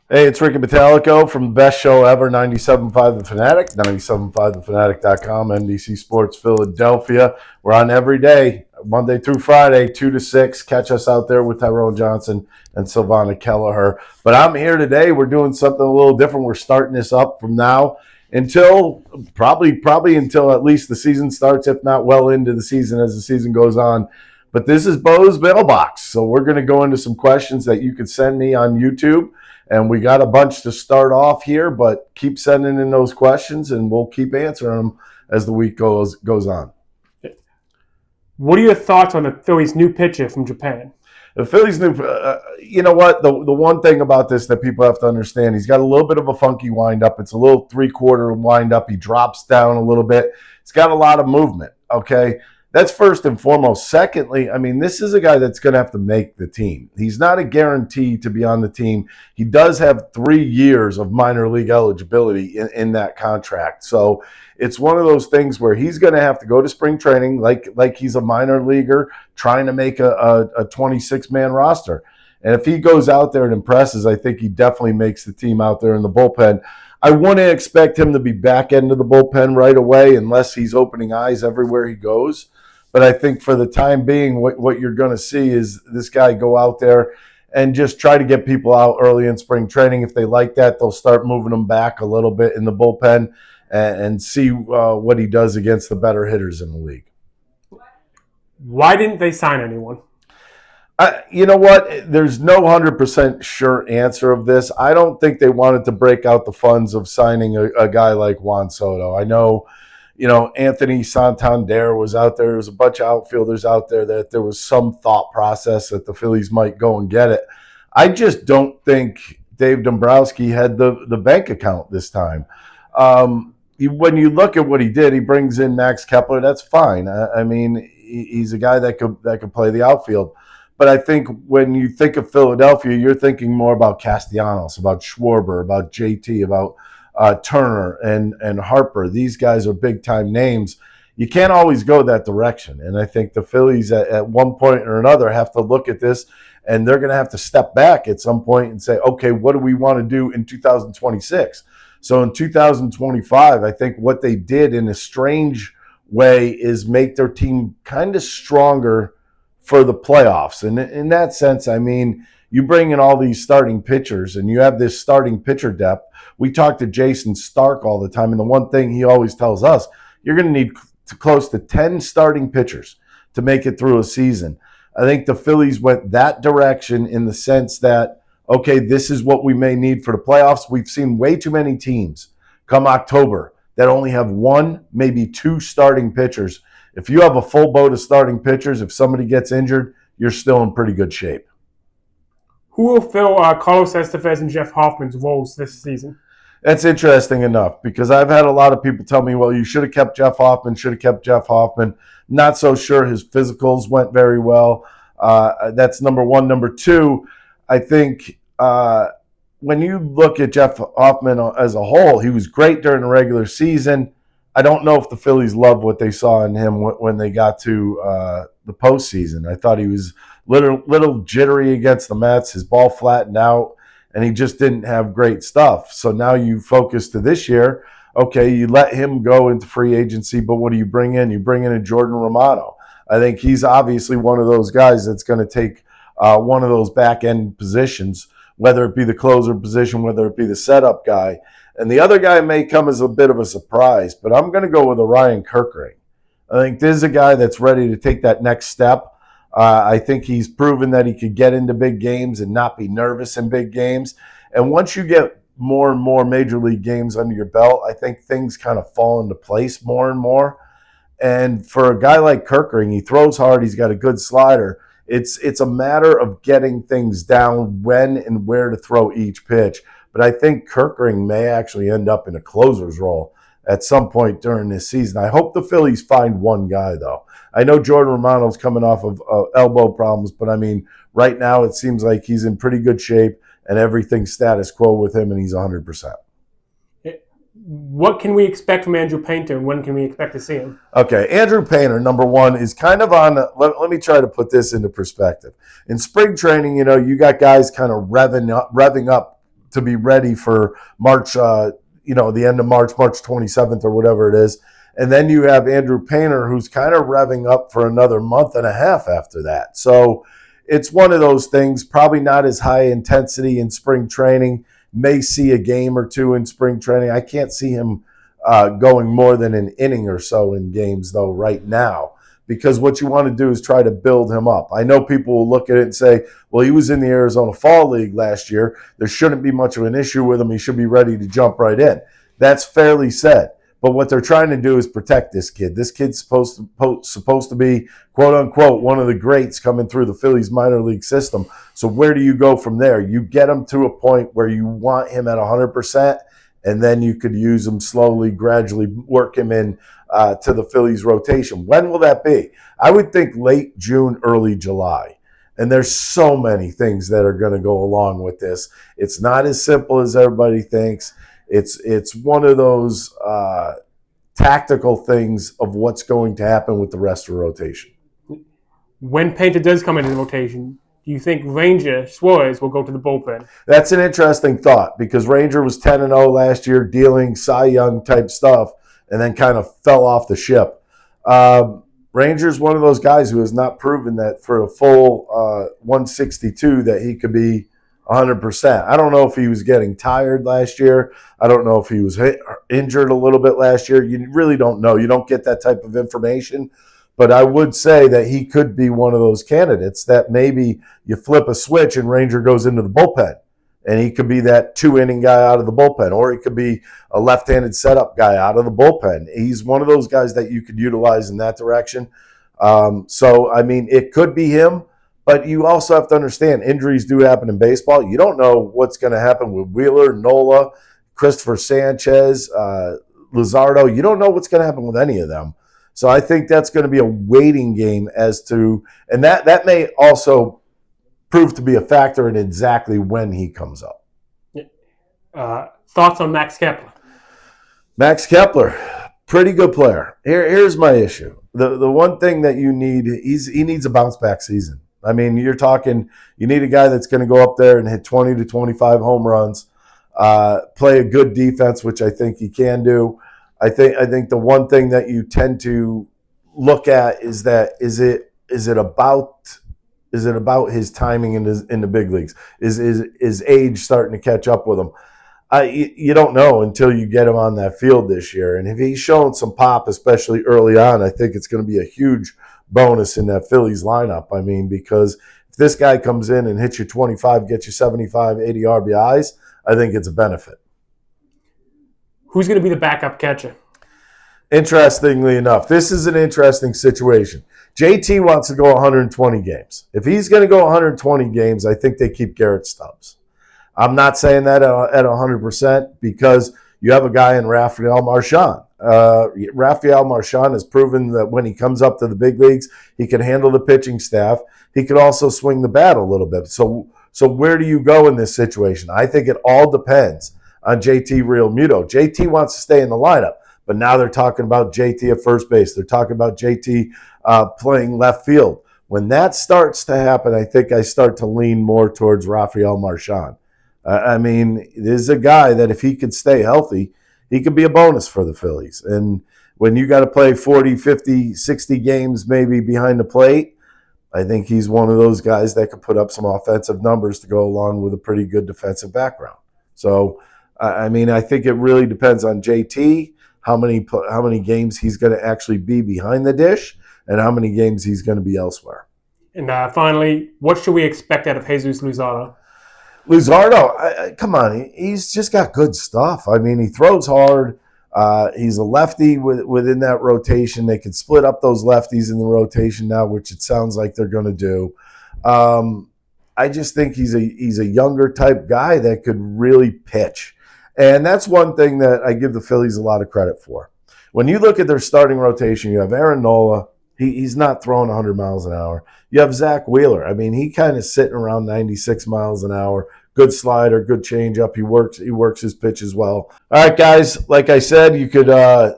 Hey, it's Ricky Metallico from the best show ever, 97.5 The Fanatic, 97.5thefanatic.com, NBC Sports Philadelphia. We're on every day, Monday through Friday, 2 to 6. Catch us out there with Tyrone Johnson and Silvana Kelleher. But I'm here today. We're doing something a little different. We're starting this up from now until probably until at least the season starts, if not well into the season as the season goes on. But this is Bo's Mailbox. So we're going to go into some questions that you could send me on YouTube. And we got a bunch to start off here, but keep sending in those questions, and we'll keep answering them as the week goes on. What are your thoughts on the Phillies' new pitcher from Japan? The Phillies new, you know what? The one thing about this that people have to understand, he's got a little bit of a funky windup. It's a little three-quarter windup. He drops down a little bit. He's got a lot of movement, okay? That's first and foremost. Secondly, I mean, this is a guy that's going to have to make the team. He's not a guarantee to be on the team. He does have 3 years of minor league eligibility in that contract. So it's one of those things where he's going to have to go to spring training like he's a minor leaguer trying to make a 26-man roster. And if he goes out there and impresses, I think he definitely makes the team out there in the bullpen. I wouldn't expect him to be back into the bullpen right away unless he's opening eyes everywhere he goes. But I think for the time being, what you're going to see is this guy go out there and just try to get people out early in spring training. If they like that, they'll start moving them back a little bit in the bullpen and see what he does against the better hitters in the league. Why didn't they sign anyone? You know what? There's no 100% sure answer of this. I don't think they wanted to break out the funds of signing a guy like Juan Soto. I know, Anthony Santander was out there. There was a bunch of outfielders out there that there was some thought process that the Phillies might go and get it. I just don't think Dave Dombrowski had the bank account this time. When you look at what he did, he brings in Max Kepler. That's fine. I mean, he's a guy that could play the outfield. But I think when you think of Philadelphia, you're thinking more about Castellanos, about Schwarber, about JT, about Turner and Harper. These guys are big-time names. You can't always go that direction. And I think the Phillies at one point or another have to look at this, and they're going to have to step back at some point and say, okay, what do we want to do in 2026? So in 2025, I think what they did in a strange way is make their team kind of stronger for the playoffs. And in that sense, I mean, you bring in all these starting pitchers and you have this starting pitcher depth. We talk to Jason Stark all the time, and the one thing he always tells us, you're going to need close to 10 starting pitchers to make it through a season. I think the Phillies went that direction in the sense that, okay, this is what we may need for the playoffs. We've seen way too many teams come October that only have one, maybe two starting pitchers. If you have a full boat of starting pitchers, if somebody gets injured, you're still in pretty good shape. Who will fill Carlos Estevez and Jeff Hoffman's roles this season? That's interesting enough because I've had a lot of people tell me, well, you should have kept Jeff Hoffman. Not so sure his physicals went very well. That's number one. Number two, I think when you look at Jeff Hoffman as a whole, he was great during the regular season. I don't know if the Phillies loved what they saw in him when they got to the postseason. I thought he was little jittery against the Mets. His ball flattened out, and he just didn't have great stuff. So now you focus to this year. Okay, you let him go into free agency, but what do you bring in? You bring in a Jordan Romano. I think he's obviously one of those guys that's going to take one of those back-end positions, whether it be the closer position, whether it be the setup guy. And the other guy may come as a bit of a surprise, but I'm going to go with a Ryan Kirkering. I think this is a guy that's ready to take that next step. I think he's proven that he could get into big games and not be nervous in big games. And once you get more and more major league games under your belt, I think things kind of fall into place more and more. And for a guy like Kirkering, he throws hard. He's got a good slider. It's a matter of getting things down when and where to throw each pitch. But I think Kirkering may actually end up in a closer's role at some point during this season. I hope the Phillies find one guy, though. I know Jordan Romano's coming off of elbow problems, but I mean, right now it seems like he's in pretty good shape and everything's status quo with him, and he's 100%. What can we expect from Andrew Painter, and when can we expect to see him? Okay, Andrew Painter, number one, is kind of on let me try to put this into perspective. In spring training, you got guys kind of revving up to be ready for March, the end of March 27th or whatever it is. And then you have Andrew Painter, who's kind of revving up for another month and a half after that. So it's one of those things, probably not as high intensity in spring training. May see a game or two in spring training. I can't see him going more than an inning or so in games, though, right now, because what you want to do is try to build him up. I know people will look at it and say, well, he was in the Arizona Fall League last year. There shouldn't be much of an issue with him. He should be ready to jump right in. That's fairly said. But what they're trying to do is protect this kid. This kid's supposed to be, quote unquote, one of the greats coming through the Phillies minor league system. So where do you go from there? You get him to a point where you want him at 100%, and then you could use him slowly, gradually work him in to the Phillies rotation. When will that be? I would think late June, early July. And there's so many things that are going to go along with this. It's not as simple as everybody thinks. It's one of those tactical things of what's going to happen with the rest of the rotation. When Painter does come into the rotation, do you think Ranger Suarez will go to the bullpen? That's an interesting thought, because Ranger was 10-0 last year, dealing Cy Young type stuff, and then kind of fell off the ship. Ranger's one of those guys who has not proven that for a full 162 that he could be 100%. I don't know if he was getting tired last year. I don't know if he was injured a little bit last year. You really don't know. You don't get that type of information. But I would say that he could be one of those candidates that maybe you flip a switch and Ranger goes into the bullpen. And he could be that 2-inning guy out of the bullpen, or he could be a left-handed setup guy out of the bullpen. He's one of those guys that you could utilize in that direction. It could be him. But you also have to understand, injuries do happen in baseball. You don't know what's going to happen with Wheeler, Nola, Christopher Sanchez, Luzardo. You don't know what's going to happen with any of them. So I think that's going to be a waiting game as to, and that may also prove to be a factor in exactly when he comes up. Thoughts on Max Kepler? Max Kepler, pretty good player. Here's my issue. The one thing that you need, he needs a bounce back season. I mean, you're talking, you need a guy that's going to go up there and hit 20 to 25 home runs, play a good defense, which I think he can do. I think the one thing that you tend to look at is that is it about his timing in the big leagues? Is age starting to catch up with him? You don't know until you get him on that field this year. And if he's showing some pop, especially early on, I think it's going to be a huge bonus in that Phillies lineup. I mean, because if this guy comes in and hits you 25, gets you 75, 80 RBIs, I think it's a benefit. Who's going to be the backup catcher? Interestingly enough, this is an interesting situation. JT wants to go 120 games. If he's going to go 120 games, I think they keep Garrett Stubbs. I'm not saying that at 100% because you have a guy in Rafael Marchand. Rafael Marchand has proven that when he comes up to the big leagues, he can handle the pitching staff. He could also swing the bat a little bit. So where do you go in this situation? I think it all depends on JT Realmuto. JT wants to stay in the lineup, but now they're talking about JT at first base. They're talking about JT playing left field. When that starts to happen, I think I start to lean more towards Rafael Marchand. This is a guy that if he could stay healthy, he could be a bonus for the Phillies. And when you got to play 40, 50, 60 games maybe behind the plate, I think he's one of those guys that could put up some offensive numbers to go along with a pretty good defensive background. So, I think it really depends on JT, how many games he's going to actually be behind the dish and how many games he's going to be elsewhere. And finally, what should we expect out of Jesus Luzardo? Luzardo, come on, he's just got good stuff. I mean, he throws hard. He's a lefty within that rotation. They could split up those lefties in the rotation now, which it sounds like they're going to do. I just think he's a younger type guy that could really pitch. And that's one thing that I give the Phillies a lot of credit for. When you look at their starting rotation, you have Aaron Nola. He's not throwing 100 miles an hour. You have Zach Wheeler. I mean, he kind of sitting around 96 miles an hour. Good slider, good changeup. He works his pitch as well. All right, guys. Like I said, you could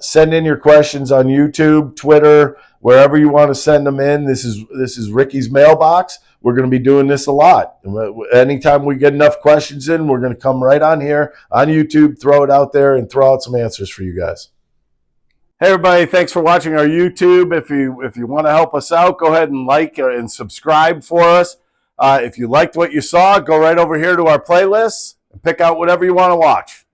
send in your questions on YouTube, Twitter, wherever you want to send them in. This is Ricky's mailbox. We're going to be doing this a lot. Anytime we get enough questions in, we're going to come right on here on YouTube, throw it out there, and throw out some answers for you guys. Hey everybody, thanks for watching our YouTube. If you want to help us out, go ahead and like and subscribe for us. If you liked what you saw, go right over here to our playlists and pick out whatever you want to watch.